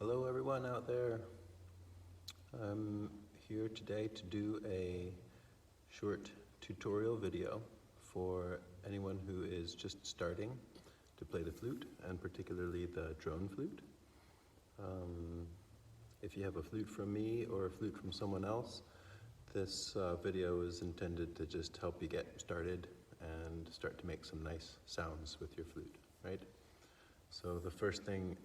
Hello everyone out there. I'm here today to do a short tutorial video for anyone who is just starting to play the flute, and particularly the drone flute. If you have a flute from me or a flute from someone else, this video is intended to just help you get started and start to make some nice sounds with your flute, right? So the first thing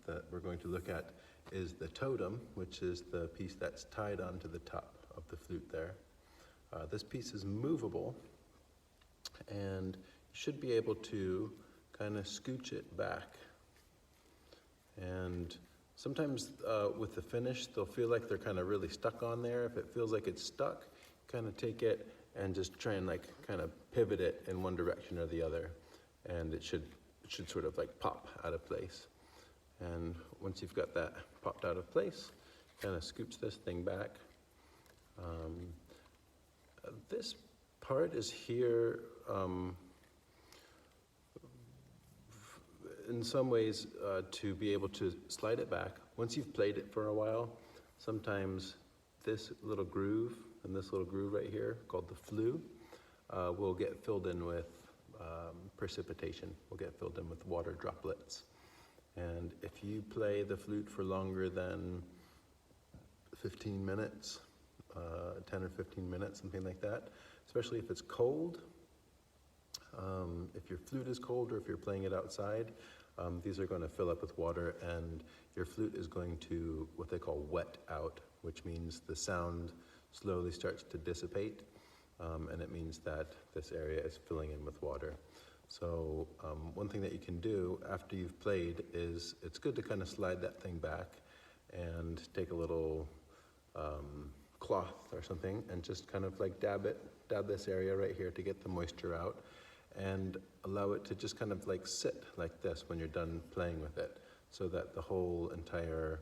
that we're going to look at is the totem, which is the piece that's tied onto the top of the flute there. This piece is movable, and you should be able to kind of scooch it back. And sometimes with the finish, they'll feel like they're kind of really stuck on there. If it feels like it's stuck, kind of take it and just try and kind of pivot it in one direction or the other, and it should sort of pop out of place. And once you've got that popped out of place, kind of scooch this thing back. This part is here in some ways to be able to slide it back. Once you've played it for a while, sometimes this little groove and this little groove right here called the flute will get filled in with precipitation, will get filled in with water droplets. And if you play the flute for longer than 15 minutes, 10 or 15 minutes, something like that, especially if it's cold, if your flute is cold or if you're playing it outside, these are going to fill up with water, and your flute is going to what they call wet out, which means the sound slowly starts to dissipate, and it means that this area is filling in with water. So one thing that you can do after you've played is it's good to kind of slide that thing back and take a little cloth or something and just kind of dab this area right here to get the moisture out, and allow it to just kind of sit like this when you're done playing with it, so that the whole entire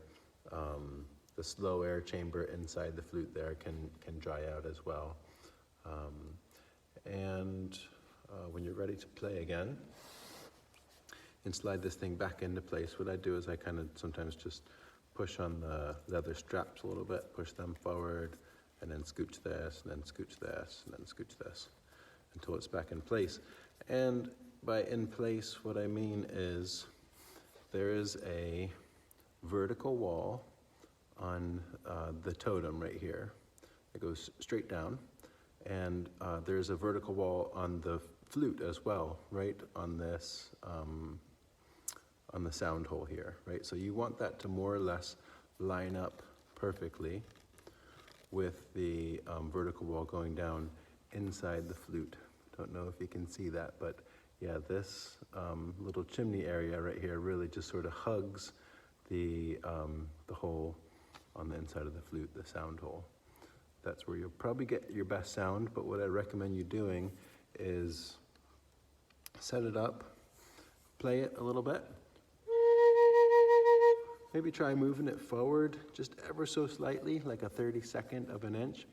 the slow air chamber inside the flute there can dry out as well. When you're ready to play again and slide this thing back into place, what I do is I kind of sometimes just push on the leather straps a little bit, push them forward, and then scooch this, and then scooch this, and then scooch this, until it's back in place. And by in place, what I mean is there is a vertical wall on the totem right here. It goes straight down, and there's a vertical wall on the flute as well, right on this, on the sound hole here, right? So you want that to more or less line up perfectly with the vertical wall going down inside the flute. Don't know if you can see that, but yeah, this little chimney area right here really just sort of hugs the hole on the inside of the flute, the sound hole. That's where you'll probably get your best sound, but what I recommend you doing is set it up, play it a little bit, maybe try moving it forward just ever so slightly, like a 32nd of an inch.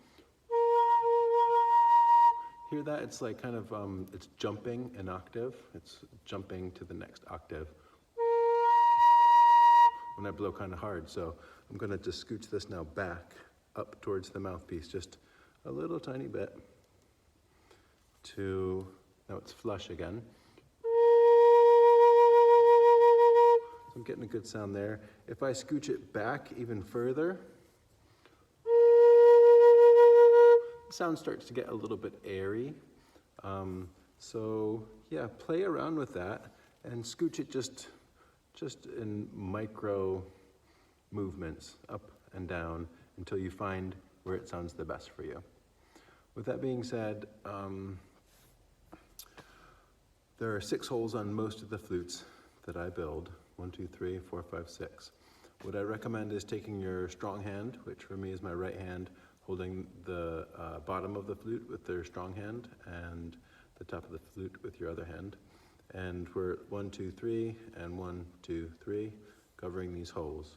Hear that? It's kind of, it's jumping an octave. It's jumping to the next octave when I blow kind of hard. So I'm gonna just scooch this now back up towards the mouthpiece, just a little tiny bit, to, now it's flush again. So I'm getting a good sound there. If I scooch it back even further, the sound starts to get a little bit airy. So yeah, play around with that and scooch it just in micro movements, up and down, until you find where it sounds the best for you. With that being said, there are 6 holes on most of the flutes that I build. 1, 2, 3, 4, 5, 6. What I recommend is taking your strong hand, which for me is my right hand, holding the bottom of the flute with their strong hand, and the top of the flute with your other hand. And we're 1, 2, 3, and 1, 2, 3, covering these holes.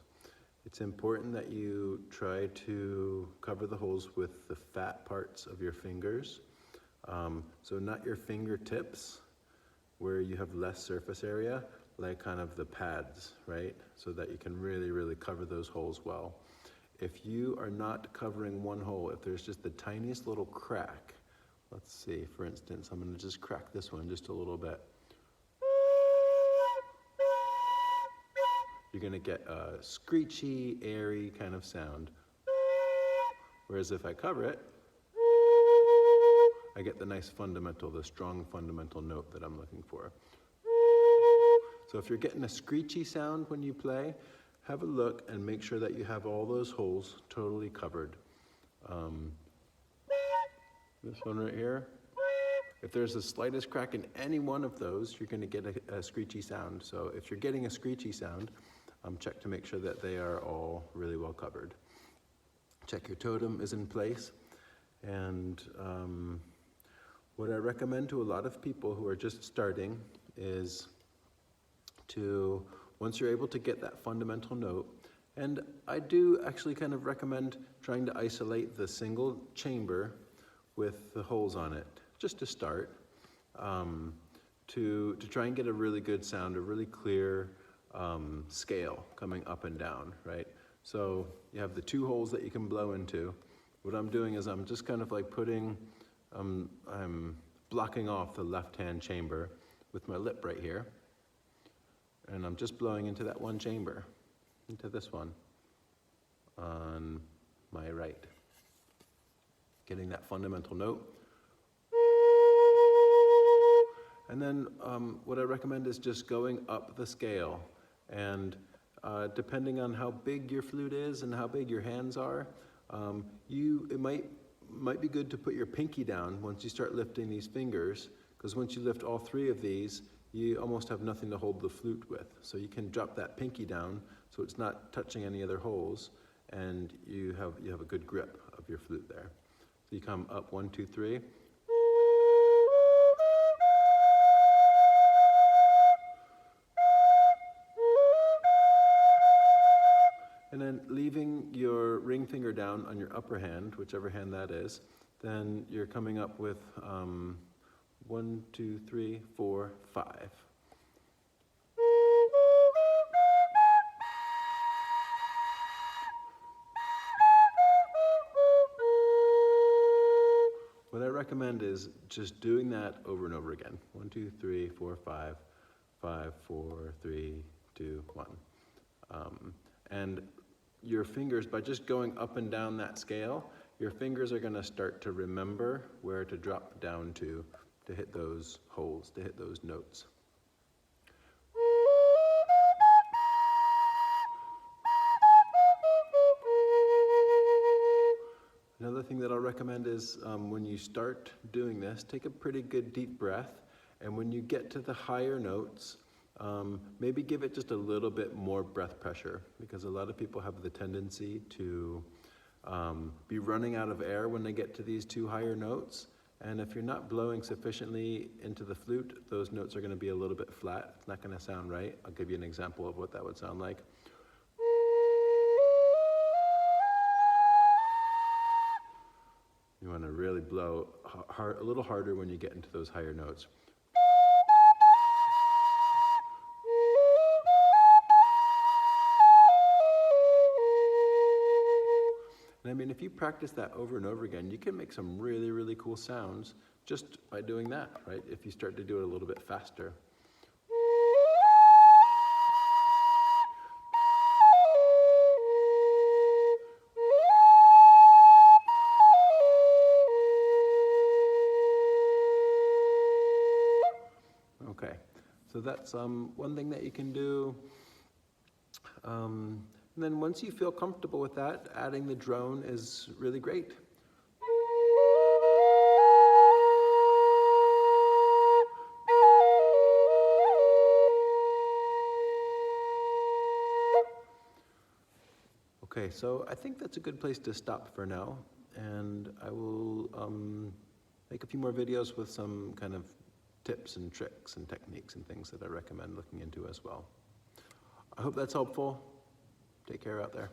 It's important that you try to cover the holes with the fat parts of your fingers. So not your fingertips, where you have less surface area, lay kind of the pads, right? So that you can really, really cover those holes well. If you are not covering one hole, if there's just the tiniest little crack, let's see, for instance, I'm gonna just crack this one just a little bit. You're gonna get a screechy, airy kind of sound. Whereas if I cover it, I get the nice fundamental, the strong fundamental note that I'm looking for. So if you're getting a screechy sound when you play, have a look and make sure that you have all those holes totally covered. This one right here, if there's the slightest crack in any one of those, you're gonna get a screechy sound. So if you're getting a screechy sound, check to make sure that they are all really well covered. Check your totem is in place. And what I recommend to a lot of people who are just starting is to, once you're able to get that fundamental note, and I do actually kind of recommend trying to isolate the single chamber with the holes on it, just to start, to try and get a really good sound, a really clear scale coming up and down, right? So you have the two holes that you can blow into. What I'm doing is I'm just kind of like putting, I'm blocking off the left-hand chamber with my lip right here. And I'm just blowing into that one chamber, into this one on my right. Getting that fundamental note. And then what I recommend is just going up the scale. And depending on how big your flute is and how big your hands are, it might be good to put your pinky down once you start lifting these fingers, because once you lift all three of these, you almost have nothing to hold the flute with. So you can drop that pinky down so it's not touching any other holes, and you have a good grip of your flute there. So you come up 1, 2, 3. And then leaving your ring finger down on your upper hand, whichever hand that is, then you're coming up with 1, 2, 3, 4, 5. What I recommend is just doing that over and over again. 1, 2, 3, 4, 5, 5, 4, 3, 2, 1. And your fingers, by just going up and down that scale, your fingers are going to start to remember where to drop down to hit those holes, to hit those notes. Another thing that I'll recommend is when you start doing this, take a pretty good deep breath, and when you get to the higher notes, maybe give it just a little bit more breath pressure, because a lot of people have the tendency to be running out of air when they get to these two higher notes. And if you're not blowing sufficiently into the flute, those notes are going to be a little bit flat. It's not going to sound right. I'll give you an example of what that would sound like. You want to really blow hard, a little harder when you get into those higher notes. And I mean, if you practice that over and over again, you can make some really, really cool sounds just by doing that, right? If you start to do it a little bit faster. Okay, so that's one thing that you can do. And then once you feel comfortable with that, adding the drone is really great. Okay, so I think that's a good place to stop for now, and I will make a few more videos with some kind of tips and tricks and techniques and things that I recommend looking into as well. I hope that's helpful. Take care out there.